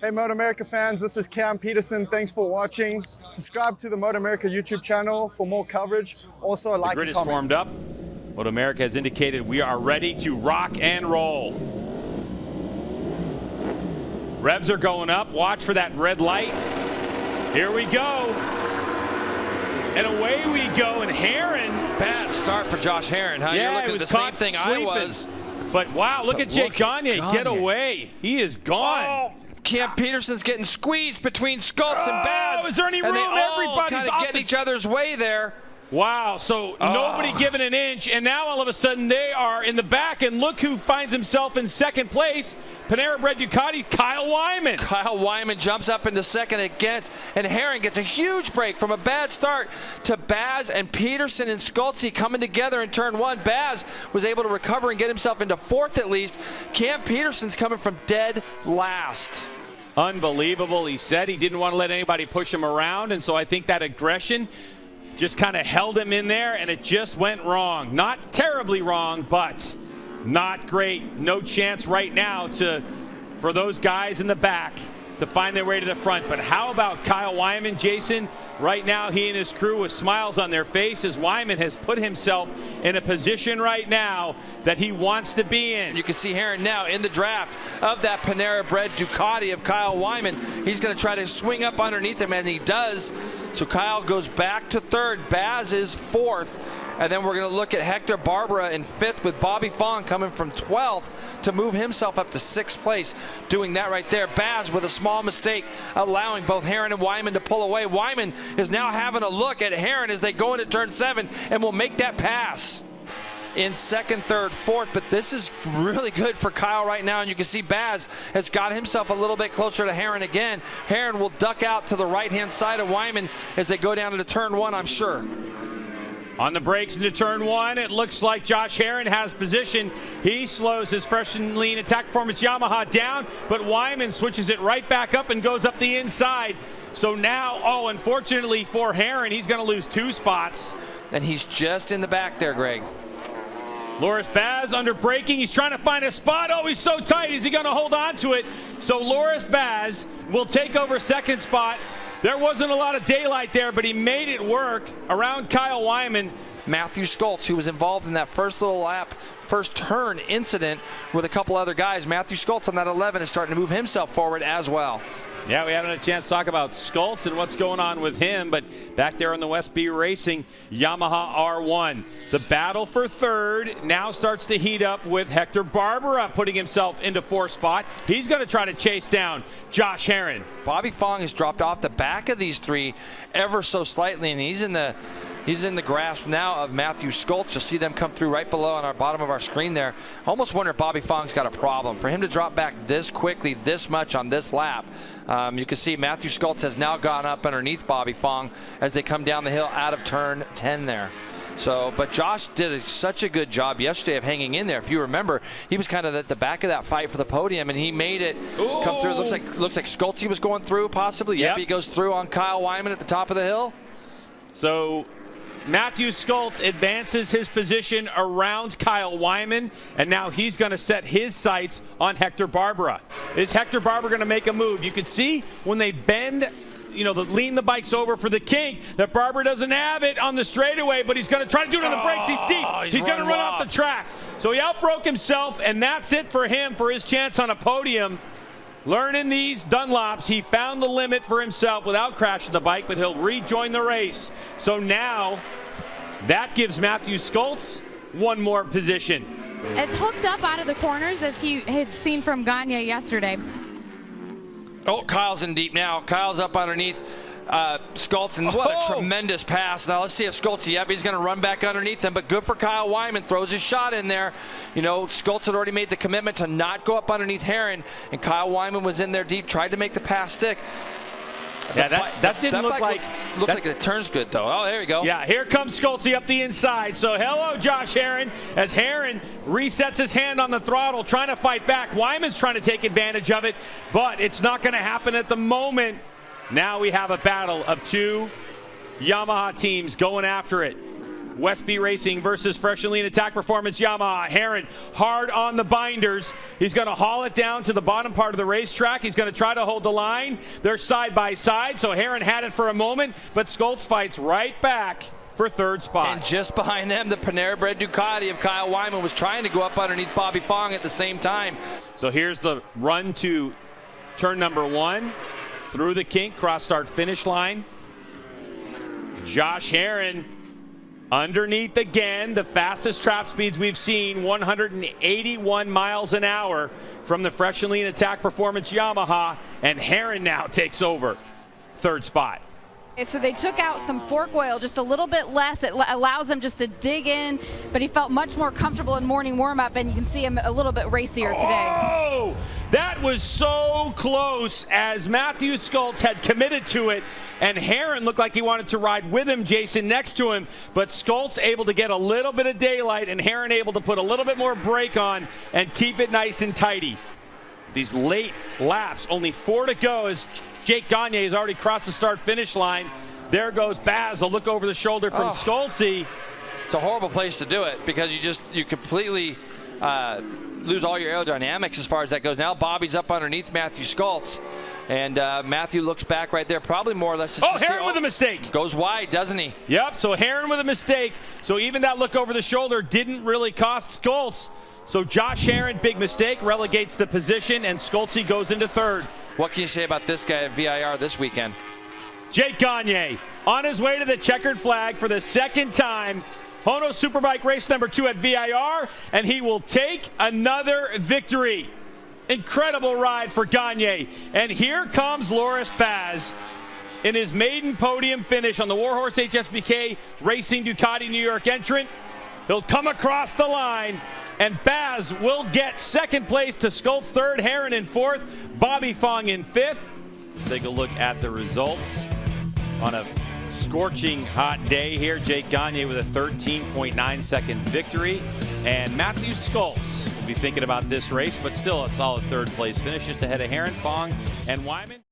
Hey MotoAmerica fans, this is Cam Peterson. Thanks for watching. Subscribe to the MotoAmerica YouTube channel for more coverage. Also, like and comment. The grid is formed up. MotoAmerica has indicated we are ready to rock and roll. Revs are going up. Watch for that red light. Here we go. And away we go. And Herrin. Bad start for Josh Herrin. Huh? Yeah, You're looking at the same thing sleeping. I was. But wow, look at Jake Gagne get away. He is gone. Oh, Cam Peterson's getting squeezed between Skults and Baz. Is there any room? Everybody's kind of getting each other's way there. Wow, so nobody giving an inch, and now all of a sudden they are in the back, and look who finds himself in second place. Panera-bred Ducati, Kyle Wyman. Kyle Wyman jumps up into second against, and Herrin gets a huge break from a bad start to Baz and Peterson and Skultsy coming together in turn one. Baz was able to recover and get himself into fourth at least. Cam Peterson's coming from dead last. Unbelievable. He said he didn't want to let anybody push him around, and so I think that aggression just kind of held him in there, and it just went wrong. Not terribly wrong, but not great. No chance right now for those guys in the back to find their way to the front. But how about Kyle Wyman, Jason? Right now, he and his crew with smiles on their faces. Wyman has put himself in a position right now that he wants to be in. You can see Herrin now in the draft of that Panera-bred Ducati of Kyle Wyman. He's going to try to swing up underneath him, and he does. So Kyle goes back to third. Baz is fourth. And then we're going to look at Hector Barbera in fifth, with Bobby Fong coming from 12th to move himself up to sixth place. Doing that right there. Baz with a small mistake, allowing both Herrin and Wyman to pull away. Wyman is now having a look at Herrin as they go into turn 7 and will make that pass in second, third, fourth. But this is really good for Kyle right now, and you can see Baz has got himself a little bit closer to Herrin again. Herrin will duck out to the right-hand side of Wyman as they go down into turn 1, I'm sure. On the brakes into turn 1, it looks like Josh Herrin has position. He slows his fresh and lean attack performance Yamaha down, but Wyman switches it right back up and goes up the inside. So now, unfortunately for Herrin, he's going to lose 2 spots. And he's just in the back there, Greg. Loris Baz under braking. He's trying to find a spot. Oh, he's so tight. Is he going to hold on to it? So Loris Baz will take over second spot. There wasn't a lot of daylight there, but he made it work around Kyle Wyman. Matthew Skults, who was involved in that first little lap, first turn incident with a couple other guys. Matthew Skults on that 11 is starting to move himself forward as well. Yeah, we haven't had a chance to talk about Skults and what's going on with him, but back there on the West B Racing Yamaha R1. The battle for third now starts to heat up with Hector Barbera putting himself into fourth spot. He's going to try to chase down Josh Herrin. Bobby Fong has dropped off the back of these three ever so slightly, and he's in the grasp now of Matthew Skults. You'll see them come through right below on our bottom of our screen there. I almost wonder if Bobby Fong's got a problem. For him to drop back this quickly, this much on this lap, you can see Matthew Skults has now gone up underneath Bobby Fong as they come down the hill out of turn 10 there. So, but Josh did such a good job yesterday of hanging in there. If you remember, he was kind of at the back of that fight for the podium, and he made it come through. Looks like Skultsy was going through, possibly. Yep, he goes through on Kyle Wyman at the top of the hill. So Matthew Skults advances his position around Kyle Wyman, and now he's going to set his sights on Hector Barbera. Is Hector Barbera going to make a move? You can see when they bend, lean the bikes over for the kink, that Barbera doesn't have it on the straightaway, but he's going to try to do it on the brakes. He's deep. He's going to run off the track. So he outbroke himself, and that's it for him for his chance on a podium. Learning these Dunlops, he found the limit for himself without crashing the bike, but he'll rejoin the race. So now that gives Matthew Skults one more position. As hooked up out of the corners as he had seen from Gagne yesterday. Oh, Kyle's in deep now. Kyle's up underneath Skults, and what a tremendous pass. Now let's see if Skults, he's going to run back underneath him, but good for Kyle Wyman. Throws his shot in there. Skults had already made the commitment to not go up underneath Herrin, and Kyle Wyman was in there deep, tried to make the pass stick. Yeah, that didn't look like... Looks like it turns good, though. Oh, there you go. Yeah, here comes Skultsy up the inside. So hello, Josh Herrin, as Herrin resets his hand on the throttle, trying to fight back. Wyman's trying to take advantage of it, but it's not going to happen at the moment. Now we have a battle of 2 Yamaha teams going after it. Westby Racing versus Fresh and Lean Attack Performance Yamaha. Herrin hard on the binders. He's going to haul it down to the bottom part of the racetrack. He's going to try to hold the line. They're side by side, so Herrin had it for a moment, but Scholz fights right back for third spot. And just behind them, the Panera-bred Ducati of Kyle Wyman was trying to go up underneath Bobby Fong at the same time. So here's the run to turn number 1. Through the kink, cross start finish line. Josh Herrin underneath again, the fastest trap speeds we've seen, 181 miles an hour from the Fresh and Lean Attack Performance Yamaha, and Herrin now takes over third spot. So they took out some fork oil, just a little bit less. It allows him just to dig in, but he felt much more comfortable in morning warm-up, and you can see him a little bit racier today. Oh, that was so close as Matthew Scholz had committed to it, and Herrin looked like he wanted to ride with him, Jason, next to him, but Scholz able to get a little bit of daylight, and Herrin able to put a little bit more brake on and keep it nice and tidy. These late laps, only 4 to go as Jake Gagne has already crossed the start-finish line. There goes Baz, a look over the shoulder from Scholz. It's a horrible place to do it because you completely lose all your aerodynamics as far as that goes. Now Bobby's up underneath Matthew Scholz, and Matthew looks back right there, probably more or less. Herrin with a mistake. Goes wide, doesn't he? Yep, so Herrin with a mistake. So even that look over the shoulder didn't really cost Scholz. So Josh Herrin, big mistake, relegates the position, and Scholz goes into third. What can you say about this guy at VIR this weekend? Jake Gagne on his way to the checkered flag for the second time. HONOS Superbike race number 2 at VIR, and he will take another victory. Incredible ride for Gagne. And here comes Loris Baz in his maiden podium finish on the Warhorse HSBK Racing Ducati New York entrant. He'll come across the line, and Baz will get second place to Scholz third, Herrin in fourth, Bobby Fong in fifth. Let's take a look at the results on a scorching hot day here. Jake Gagne with a 13.9 second victory, and Matthew Scholz will be thinking about this race, but still a solid third place finish just ahead of Herrin, Fong, and Wyman.